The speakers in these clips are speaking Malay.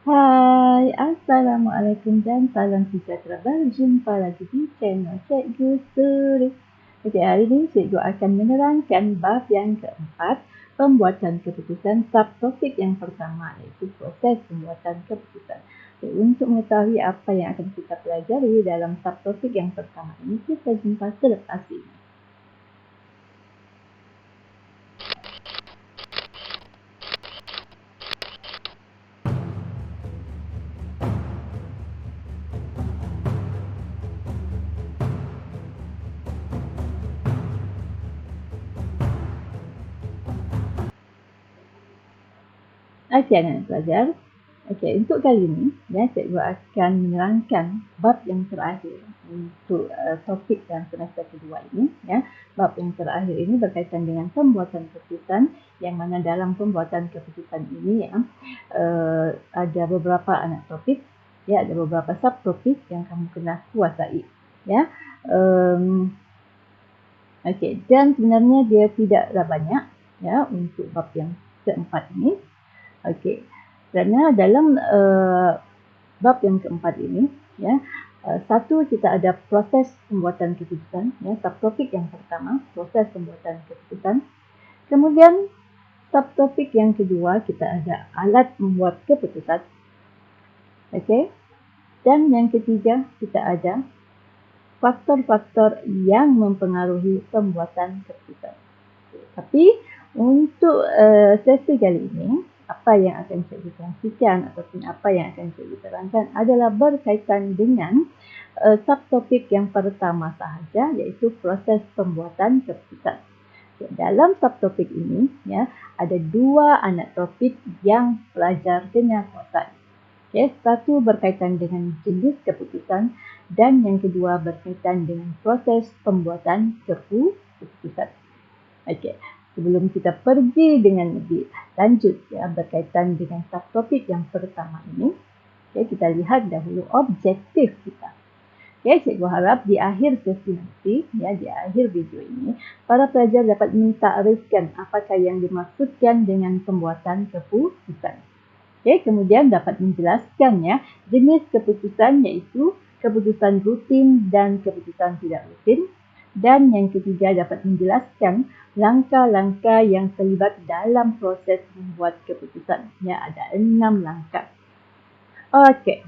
Hai, Assalamualaikum dan salam sejahtera. Berjumpa lagi di channel Cikgu Suri. Okey, hari ini Cikgu akan menerangkan bab yang keempat, pembuatan keputusan, subtopik yang pertama iaitu proses pembuatan keputusan. Okay, untuk mengetahui apa yang akan kita pelajari dalam subtopik yang pertama ini, kita jumpa selepas ini. Okey, anak pelajar. Okey, untuk kali ini, ya, cikgu akan menerangkan bab yang terakhir untuk topik dalam semester kedua ini. Ya. Bab yang terakhir ini berkaitan dengan pembuatan keputusan, yang mana dalam pembuatan keputusan ini ya, ada beberapa anak topik, ya, ada beberapa subtopik yang kamu kena kuasai. Ya. Okey, dan sebenarnya dia tidaklah banyak ya untuk bab yang keempat ini. Okey, kerana dalam bab yang keempat ini, ya, satu kita ada proses pembuatan keputusan, ya, subtopik yang pertama proses pembuatan keputusan. Kemudian subtopik yang kedua kita ada alat membuat keputusan, okey. Dan yang ketiga kita ada faktor-faktor yang mempengaruhi pembuatan keputusan. Tapi untuk sesi kali ini, apa yang akan cikgu kongsikan ataupun apa yang akan cikgu terangkan adalah berkaitan dengan subtopik yang pertama sahaja, iaitu proses pembuatan keputusan. Dalam subtopik ini, ya, ada dua anak topik yang pelajar kena kuasai. Okay, satu berkaitan dengan jenis keputusan dan yang kedua berkaitan dengan proses pembuatan keputusan. Okey, sebelum kita pergi dengan lebih lanjut ya berkaitan dengan subtopik yang pertama ini, okay, kita lihat dahulu objektif kita. Okay, cikgu harap di akhir sesi nanti, ya, di akhir video ini, para pelajar dapat mentakrifkan apakah yang dimaksudkan dengan pembuatan keputusan. Okay, kemudian dapat menjelaskan ya jenis keputusan iaitu keputusan rutin dan keputusan tidak rutin. Dan yang ketiga dapat menjelaskan langkah-langkah yang terlibat dalam proses membuat keputusan. Ya, ada 6 langkah. Okey.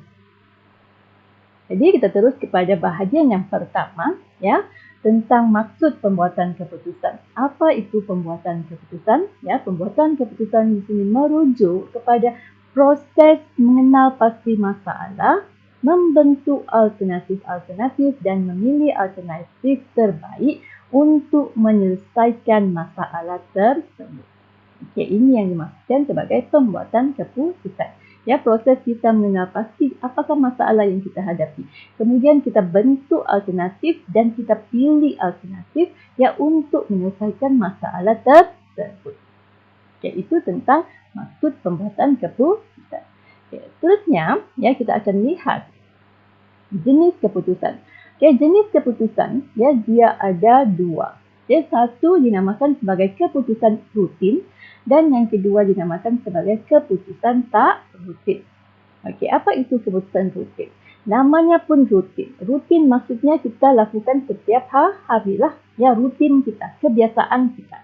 Jadi kita terus kepada bahagian yang pertama, ya, tentang maksud pembuatan keputusan. Apa itu pembuatan keputusan? Ya, pembuatan keputusan di sini merujuk kepada proses mengenal pasti masalah, membentuk alternatif-alternatif dan memilih alternatif terbaik untuk menyelesaikan masalah tersebut. Okey, ini yang dimaksudkan sebagai pembuatan keputusan. Ya, proses kita mengenal pasti apakah masalah yang kita hadapi. Kemudian kita bentuk alternatif dan kita pilih alternatif ya untuk menyelesaikan masalah tersebut. Okay, itu tentang maksud pembuatan keputusan. Okay, seterusnya, ya, kita akan lihat jenis keputusan. Okay, jenis keputusan ya dia ada dua. Okay, satu dinamakan sebagai keputusan rutin dan yang kedua dinamakan sebagai keputusan tak rutin. Okey, apa itu keputusan rutin? Namanya pun rutin. Rutin maksudnya kita lakukan setiap hari lah. Ya, rutin kita, kebiasaan kita.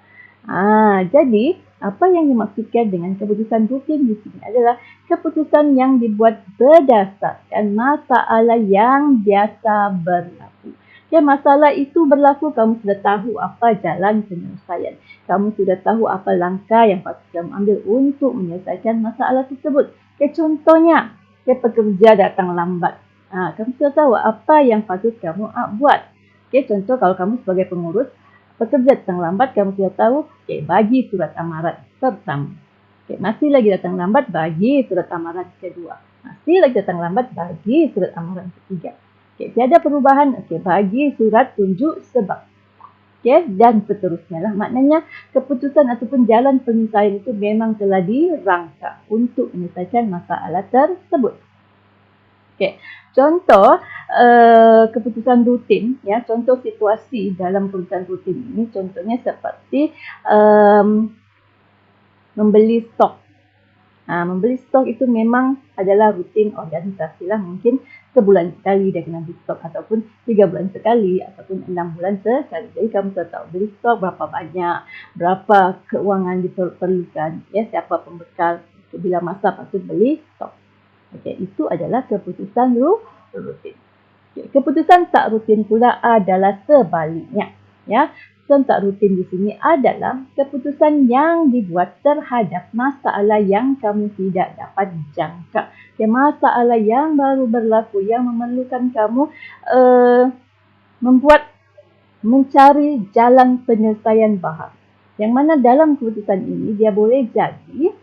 Jadi apa yang dimaksudkan dengan keputusan rutin di sini adalah keputusan yang dibuat berdasarkan masalah yang biasa berlaku. Ya, masalah itu berlaku, kamu sudah tahu apa jalan penyelesaian. Kamu sudah tahu apa langkah yang patut kamu ambil untuk menyelesaikan masalah tersebut. Ya, contohnya, ya, pekerja datang lambat. Kamu sudah tahu apa yang patut kamu buat. Okay, contoh kalau kamu sebagai pengurus, pekerja datang lambat, kamu sudah tahu, okay, bagi surat amaran pertama. Okay, masih lagi datang lambat, bagi surat amaran kedua. Masih lagi datang lambat, bagi surat amaran ketiga. Okay, tiada perubahan, okay, bagi surat tunjuk sebab. Okay, dan seterusnya lah. Maknanya keputusan ataupun jalan penyelesaian itu memang telah dirangka untuk menyelesaikan masalah tersebut. Okay. Contoh keputusan rutin, ya, contoh situasi dalam keputusan rutin ini contohnya seperti membeli stok. Membeli stok itu memang adalah rutin organisasi lah. Mungkin sebulan sekali dia kena beli stok, ataupun 3 bulan sekali, ataupun 6 bulan sekali. Jadi kamu tahu beli stok berapa banyak, berapa keuangan diperlukan, ya, siapa pembekal, bila masa patut beli stok. Okey, itu adalah keputusan rutin. Okay. Keputusan tak rutin pula adalah sebaliknya. Ya, keputusan tak rutin di sini adalah keputusan yang dibuat terhadap masalah yang kamu tidak dapat jangka. Okay, masalah yang baru berlaku yang memerlukan kamu mencari jalan penyelesaian baharu. Yang mana dalam keputusan ini dia boleh jadi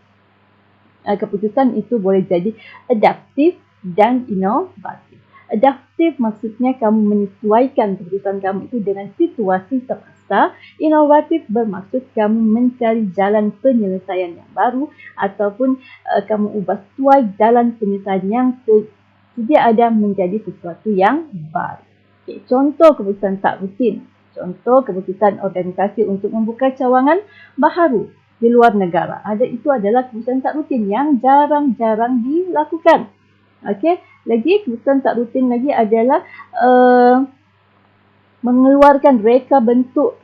keputusan itu boleh jadi adaptif dan inovatif. Adaptif maksudnya kamu menyesuaikan keputusan kamu itu dengan situasi semasa. Inovatif bermaksud kamu mencari jalan penyelesaian yang baru, ataupun kamu ubah tuai jalan penyelesaian yang sedia ada menjadi sesuatu yang baru. Okay, contoh keputusan tak rutin. Contoh keputusan organisasi untuk membuka cawangan baharu di luar negara. Itu adalah keputusan tak rutin yang jarang-jarang dilakukan. Okey, lagi keputusan tak rutin lagi adalah mengeluarkan reka bentuk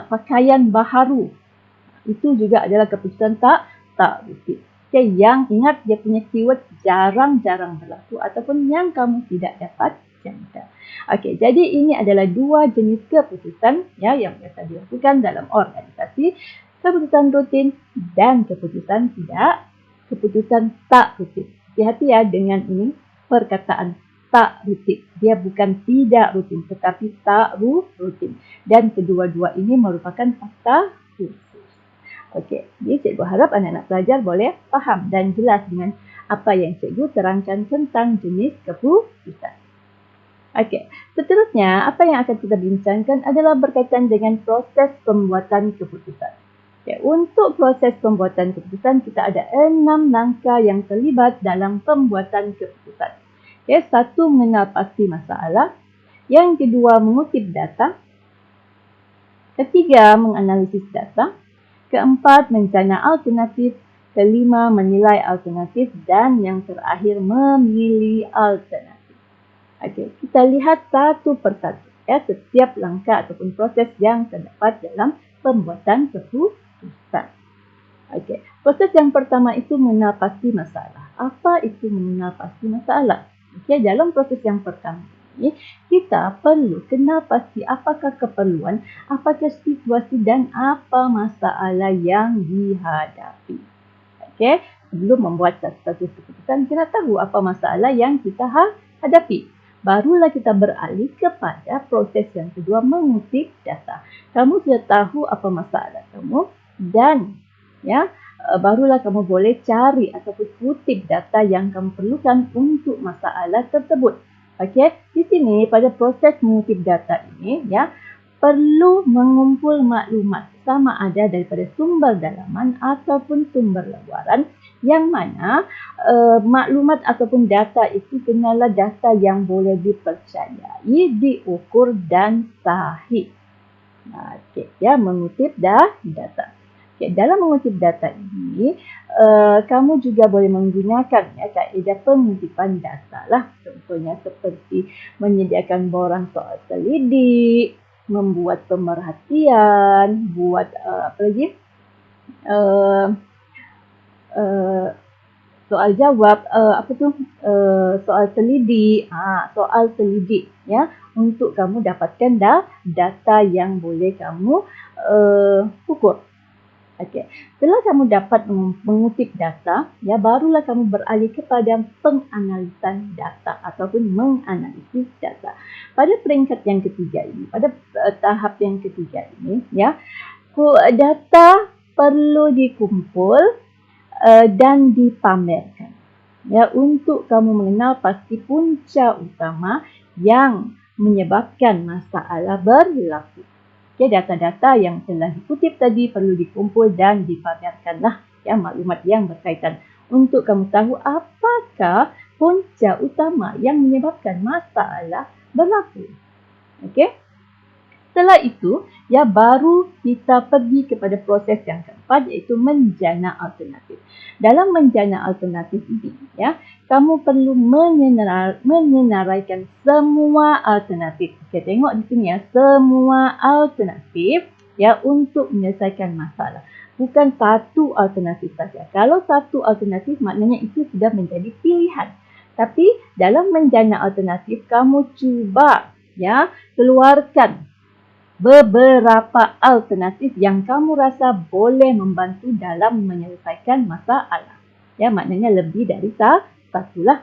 pakaian baharu. Itu juga adalah keputusan tak rutin. Okey, yang ingat dia punya keyword jarang-jarang berlaku, ataupun yang kamu tidak dapat jangka. Okey, jadi ini adalah dua jenis keputusan ya yang biasa dilakukan dalam organisasi. Keputusan rutin dan keputusan tak rutin. Hati-hati ya dengan ini perkataan tak rutin. Dia bukan tidak rutin, tetapi tak rutin. Dan kedua-dua ini merupakan fakta khusus. Okey, jadi cikgu harap anak-anak pelajar boleh faham dan jelas dengan apa yang cikgu terangkan tentang jenis keputusan. Okey, seterusnya apa yang akan kita bincangkan adalah berkaitan dengan proses pembuatan keputusan. Okay, untuk proses pembuatan keputusan, kita ada 6 langkah yang terlibat dalam pembuatan keputusan. Okay, 1, mengenal pasti masalah. Yang kedua, mengutip data. Ketiga, menganalisis data. Keempat, mencana alternatif. Kelima, menilai alternatif. Dan yang terakhir, memilih alternatif. Okay, kita lihat satu persatu. Ya, setiap langkah ataupun proses yang terdapat dalam pembuatan keputusan. Okey, proses yang pertama itu mengenal pasti masalah. Apa itu mengenal pasti masalah? Okey, dalam proses yang pertama ini kita perlu kenal pasti apakah keperluan, apakah situasi dan apa masalah yang dihadapi. Okey, sebelum membuat satu keputusan kita tahu apa masalah yang kita hadapi. Barulah kita beralih kepada proses yang kedua, mengutip data. Kamu sudah tahu apa masalah kamu dan ya, barulah kamu boleh cari ataupun kutip data yang kamu perlukan untuk masalah tersebut. Okey, di sini pada proses mengutip data ini ya, perlu mengumpul maklumat sama ada daripada sumber dalaman ataupun sumber luaran, yang mana maklumat ataupun data itu kenalah data yang boleh dipercayai, diukur dan sahih. Okey, ya, mengutip data. Okay, dalam mengutip data ini, kamu juga boleh menggunakan ya, kaedah pengutipan data lah. Contohnya seperti menyediakan borang soal selidik, membuat pemerhatian, buat apa lagi? Soal jawab, soal selidik, soal selidik ya, untuk kamu dapatkan data yang boleh kamu ukur. Okey, setelah kamu dapat mengutip data, ya, barulah kamu beralih kepada penganalisan data ataupun menganalisis data. Pada peringkat yang ketiga ini, pada tahap yang ketiga ini, ya, data perlu dikumpul dan dipamerkan. Ya, untuk kamu mengenal pasti punca utama yang menyebabkan masalah berlaku. Okay, data-data yang telah dikutip tadi perlu dikumpul dan dipamerkanlah ya, maklumat yang berkaitan untuk kamu tahu apakah punca utama yang menyebabkan masalah berlaku. Okey. Setelah itu, ya baru kita pergi kepada proses yang keempat, iaitu menjana alternatif. Dalam menjana alternatif ini, ya, kamu perlu menyenaraikan semua alternatif. Kita tengok di sini ya, semua alternatif ya untuk menyelesaikan masalah. Bukan satu alternatif saja. Kalau satu alternatif maknanya itu sudah menjadi pilihan. Tapi dalam menjana alternatif kamu cuba ya keluarkan beberapa alternatif yang kamu rasa boleh membantu dalam menyelesaikan masalah. Ya, maknanya lebih dari satu lah.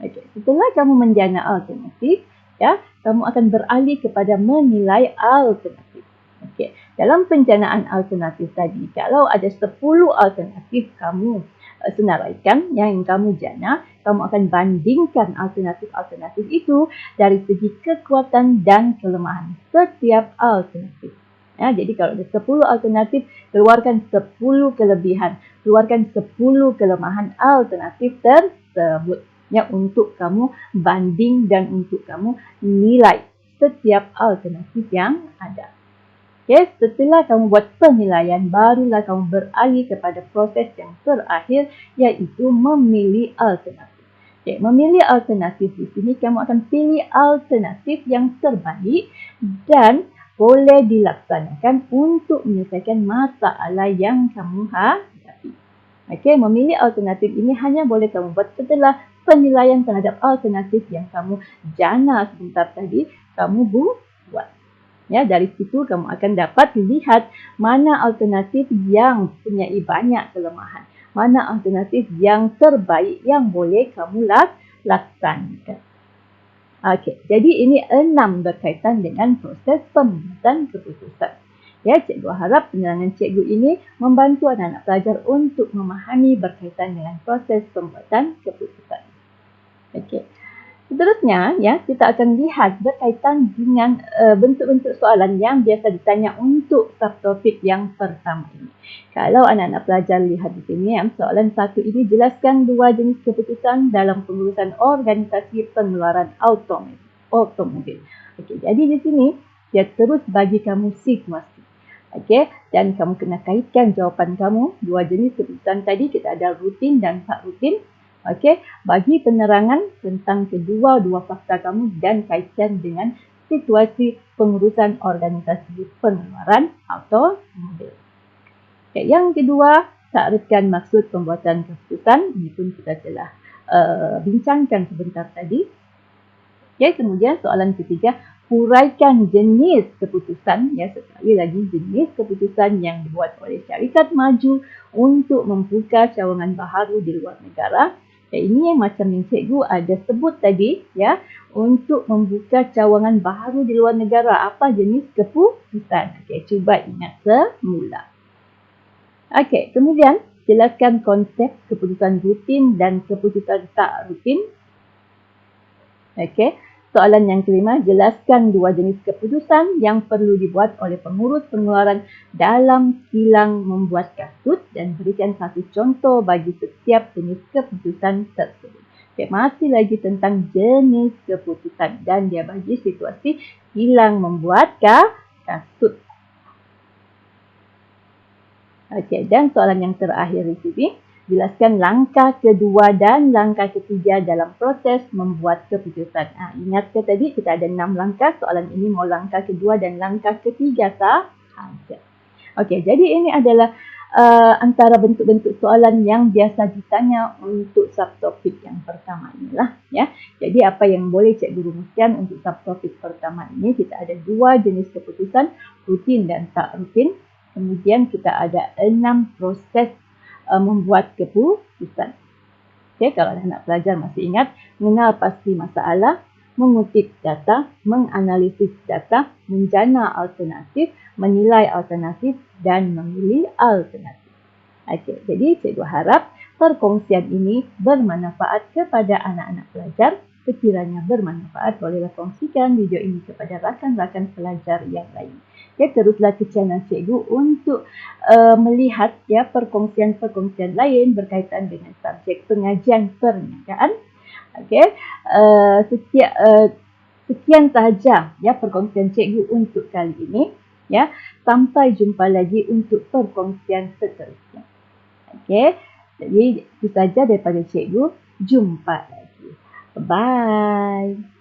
Okey, setelah kamu menjana alternatif, ya, kamu akan beralih kepada menilai alternatif. Okey, dalam penjanaan alternatif tadi, kalau ada 10 alternatif kamu senaraikan yang kamu jana, kamu akan bandingkan alternatif-alternatif itu dari segi kekuatan dan kelemahan setiap alternatif. Ya, jadi kalau ada 10 alternatif, keluarkan 10 kelebihan, keluarkan 10 kelemahan alternatif tersebut. Ya, untuk kamu banding dan untuk kamu nilai setiap alternatif yang ada. Okay, setelah kamu buat penilaian, barulah kamu beralih kepada proses yang terakhir, iaitu memilih alternatif. Okay, memilih alternatif di sini, kamu akan pilih alternatif yang terbaik dan boleh dilaksanakan untuk menyelesaikan masalah yang kamu hadapi. Okay, memilih alternatif ini hanya boleh kamu buat setelah penilaian terhadap alternatif yang kamu jana sebentar tadi, kamu buat. Ya, dari situ kamu akan dapat lihat mana alternatif yang mempunyai banyak kelemahan, mana alternatif yang terbaik yang boleh kamu laksanakan. Okey, jadi ini 6 berkaitan dengan proses pembuatan keputusan. Ya, cikgu harap penerangan cikgu ini membantu anak-anak pelajar untuk memahami berkaitan dengan proses pembuatan keputusan. Okey. Seterusnya, ya, kita akan lihat berkaitan dengan bentuk-bentuk soalan yang biasa ditanya untuk subtopik yang pertama ini. Kalau anak-anak pelajar lihat di sini, ya, soalan 1 ini jelaskan 2 jenis keputusan dalam pengurusan organisasi pengeluaran automobil. Okey, jadi di sini dia terus bagi kamu situasi. Okey, dan kamu kena kaitkan jawapan kamu. 2 jenis keputusan tadi kita ada rutin dan tak rutin. Okey, bagi penerangan tentang kedua-dua fakta kamu dan kaitkan dengan situasi pengurusan organisasi pengeluaran automobil. Okay, yang kedua, takrifkan maksud pembuatan keputusan. Ini pun kita telah bincangkan sebentar tadi. Okay, kemudian soalan ketiga, huraikan jenis keputusan. Ya, sekali lagi jenis keputusan yang dibuat oleh syarikat maju untuk membuka cawangan baharu di luar negara. Ini yang macam yang cikgu ada sebut tadi, ya, untuk membuka cawangan baharu di luar negara. Apa jenis keputusan? Okey, cuba ingat semula. Okey, kemudian jelaskan konsep keputusan rutin dan keputusan tak rutin. Okey, soalan yang kelima, jelaskan 2 jenis keputusan yang perlu dibuat oleh pengurus pengeluaran dalam kilang membuat kasut dan berikan satu contoh bagi setiap jenis keputusan tersebut. Okay, masih lagi tentang jenis keputusan dan dia bagi situasi kilang membuat kasut. Okey, dan soalan yang terakhir di sini, jelaskan langkah kedua dan langkah ketiga dalam proses membuat keputusan. Ingat ke tadi kita ada 6 langkah, soalan ini mau langkah kedua dan langkah ketiga sahaja. Okey, jadi ini adalah antara bentuk-bentuk soalan yang biasa ditanya untuk subtopik yang pertama inilah, ya. Jadi apa yang boleh cikgu rumuskan untuk subtopik pertama ini, kita ada 2 jenis keputusan, rutin dan tak rutin. Kemudian kita ada 6 proses membuat keputusan. Okay, kalau anak pelajar masih ingat, mengenal pasti masalah, mengutip data, menganalisis data, menjana alternatif, menilai alternatif dan memilih alternatif. Okay, jadi cikgu harap perkongsian ini bermanfaat kepada anak-anak pelajar. Sekiranya bermanfaat, bolehlah kongsikan video ini kepada rakan-rakan pelajar yang lain. Ya, teruslah ke channel cikgu untuk melihat ya perkongsian-perkongsian lain berkaitan dengan subjek pengajian perniagaan. Okey, Sekian sahaja ya perkongsian cikgu untuk kali ini. Ya, sampai jumpa lagi untuk perkongsian seterusnya. Okey. Jadi itu saja daripada cikgu. Jumpa lagi. Bye.